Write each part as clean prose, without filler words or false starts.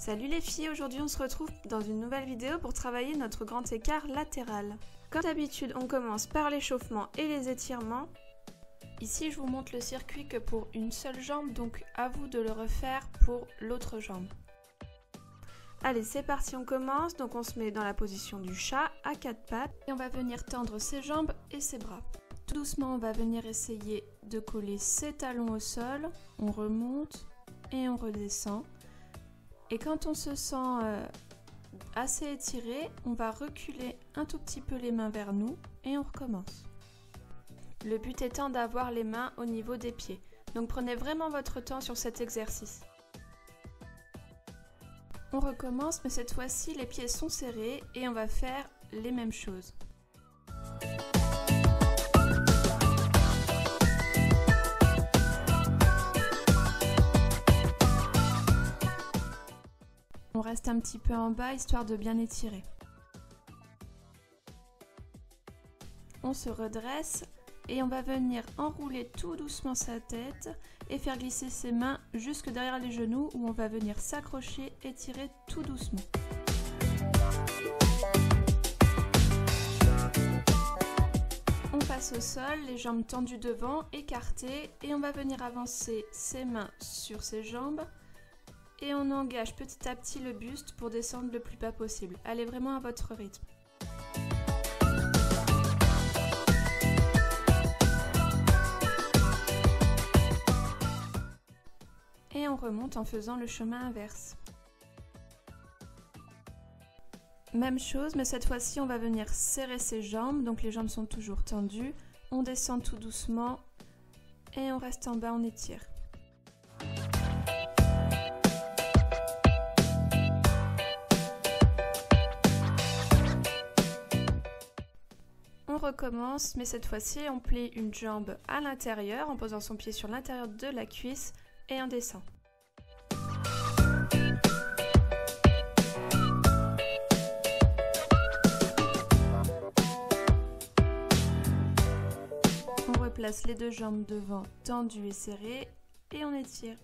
Salut les filles, aujourd'hui on se retrouve dans une nouvelle vidéo pour travailler notre grand écart latéral. Comme d'habitude, on commence par l'échauffement et les étirements. Ici je vous montre le circuit que pour une seule jambe, donc à vous de le refaire pour l'autre jambe. Allez, c'est parti, on commence. Donc on se met dans la position du chat à quatre pattes et on va venir tendre ses jambes et ses bras. Tout doucement, on va venir essayer de coller ses talons au sol. On remonte et on redescend. Et quand on se sent assez étiré, on va reculer un tout petit peu les mains vers nous et on recommence. Le but étant d'avoir les mains au niveau des pieds. Donc prenez vraiment votre temps sur cet exercice. On recommence, mais cette fois-ci les pieds sont serrés et on va faire les mêmes choses. On reste un petit peu en bas histoire de bien étirer. On se redresse et on va venir enrouler tout doucement sa tête et faire glisser ses mains jusque derrière les genoux où on va venir s'accrocher et tirer tout doucement. On passe au sol, les jambes tendues devant, écartées, et on va venir avancer ses mains sur ses jambes et on engage petit à petit le buste pour descendre le plus bas possible. Allez vraiment à votre rythme. Et on remonte en faisant le chemin inverse. Même chose, mais cette fois-ci on va venir serrer ses jambes, donc les jambes sont toujours tendues. On descend tout doucement et on reste en bas, on étire. On recommence, mais cette fois-ci on plie une jambe à l'intérieur en posant son pied sur l'intérieur de la cuisse et on descend. On replace les deux jambes devant, tendues et serrées, et on étire.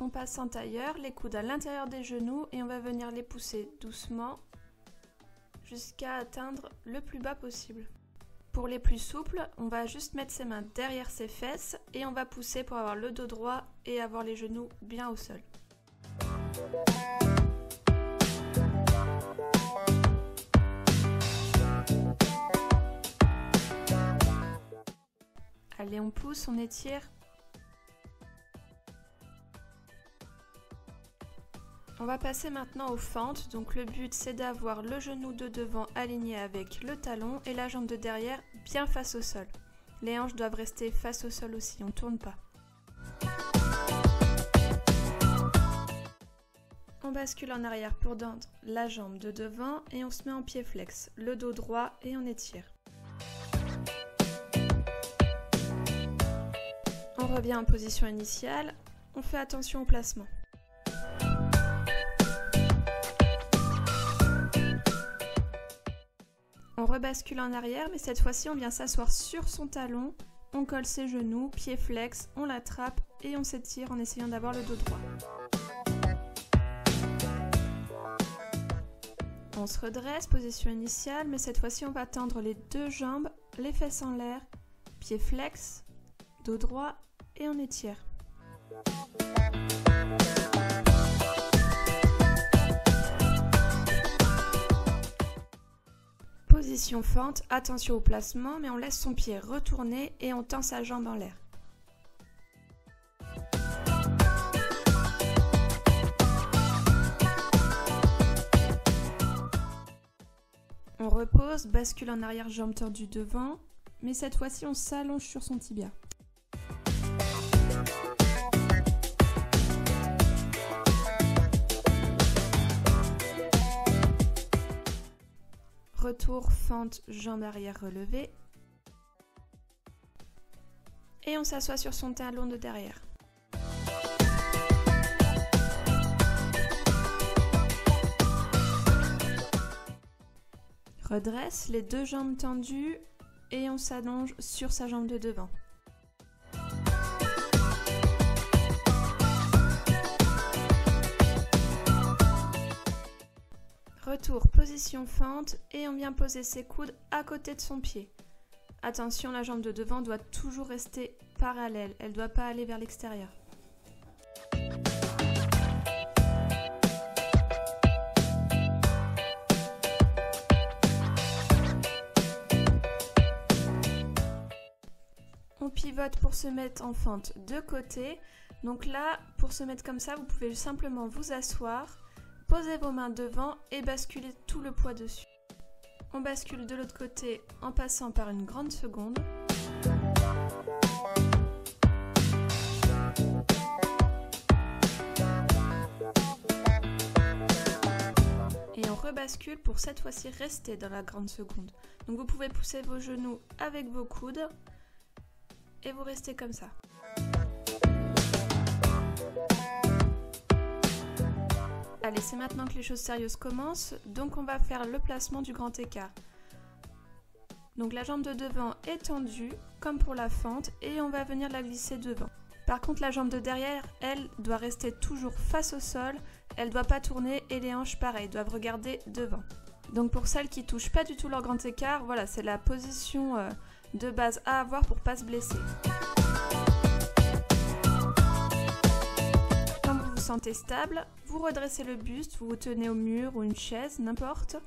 On passe en tailleur, les coudes à l'intérieur des genoux et on va venir les pousser doucement jusqu'à atteindre le plus bas possible. Pour les plus souples, on va juste mettre ses mains derrière ses fesses et on va pousser pour avoir le dos droit et avoir les genoux bien au sol. Allez, on pousse, on étire. On va passer maintenant aux fentes, donc le but c'est d'avoir le genou de devant aligné avec le talon et la jambe de derrière bien face au sol. Les hanches doivent rester face au sol aussi, on ne tourne pas. On bascule en arrière pour tendre la jambe de devant et on se met en pied flex, le dos droit et on étire. On revient en position initiale, on fait attention au placement. On rebascule en arrière, mais cette fois-ci on vient s'asseoir sur son talon, on colle ses genoux, pied flex, on l'attrape et on s'étire en essayant d'avoir le dos droit. On se redresse, position initiale, mais cette fois-ci on va tendre les deux jambes, les fesses en l'air, pied flex, dos droit et on étire. Position fente, attention au placement, mais on laisse son pied retourner et on tend sa jambe en l'air. On repose, bascule en arrière, jambe tendue devant, mais cette fois-ci on s'allonge sur son tibia. Retour, fente, jambe arrière relevée. Et on s'assoit sur son talon de derrière. Redresse, les deux jambes tendues, et on s'allonge sur sa jambe de devant. Retour, position fente et on vient poser ses coudes à côté de son pied. Attention, la jambe de devant doit toujours rester parallèle, elle ne doit pas aller vers l'extérieur. On pivote pour se mettre en fente de côté. Donc là, pour se mettre comme ça, vous pouvez simplement vous asseoir, poser vos mains devant et basculer tout le poids dessus. On bascule de l'autre côté en passant par une grande seconde. Et on rebascule pour cette fois-ci rester dans la grande seconde. Donc vous pouvez pousser vos genoux avec vos coudes et vous restez comme ça. Allez, c'est maintenant que les choses sérieuses commencent, donc on va faire le placement du grand écart. Donc la jambe de devant est tendue, comme pour la fente, et on va venir la glisser devant. Par contre, la jambe de derrière, elle, doit rester toujours face au sol, elle ne doit pas tourner, et les hanches, pareil, doivent regarder devant. Donc pour celles qui ne touchent pas du tout leur grand écart, voilà, c'est la position de base à avoir pour ne pas se blesser. Sentez stable, vous redressez le buste, vous vous tenez au mur ou une chaise, n'importe,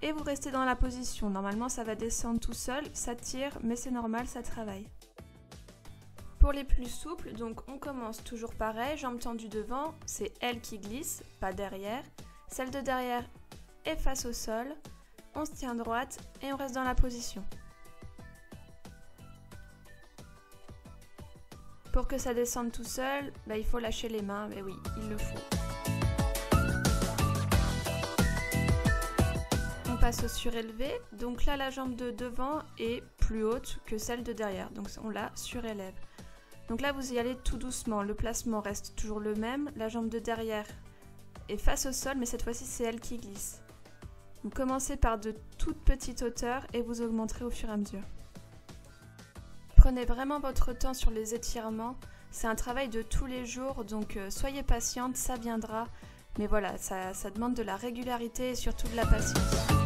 et vous restez dans la position. Normalement ça va descendre tout seul, ça tire, mais c'est normal, ça travaille. Pour les plus souples, donc on commence toujours pareil, jambes tendues devant, c'est elle qui glisse, pas derrière. Celle de derrière est face au sol, on se tient droite et on reste dans la position. Pour que ça descende tout seul, il faut lâcher les mains, mais oui, il le faut. On passe au surélevé, donc là la jambe de devant est plus haute que celle de derrière, donc on la surélève. Donc là vous y allez tout doucement, le placement reste toujours le même, la jambe de derrière est face au sol, mais cette fois-ci c'est elle qui glisse. Vous commencez par de toutes petites hauteurs et vous augmenterez au fur et à mesure. Prenez vraiment votre temps sur les étirements, c'est un travail de tous les jours, donc soyez patiente, ça viendra. Mais voilà, ça demande de la régularité et surtout de la patience.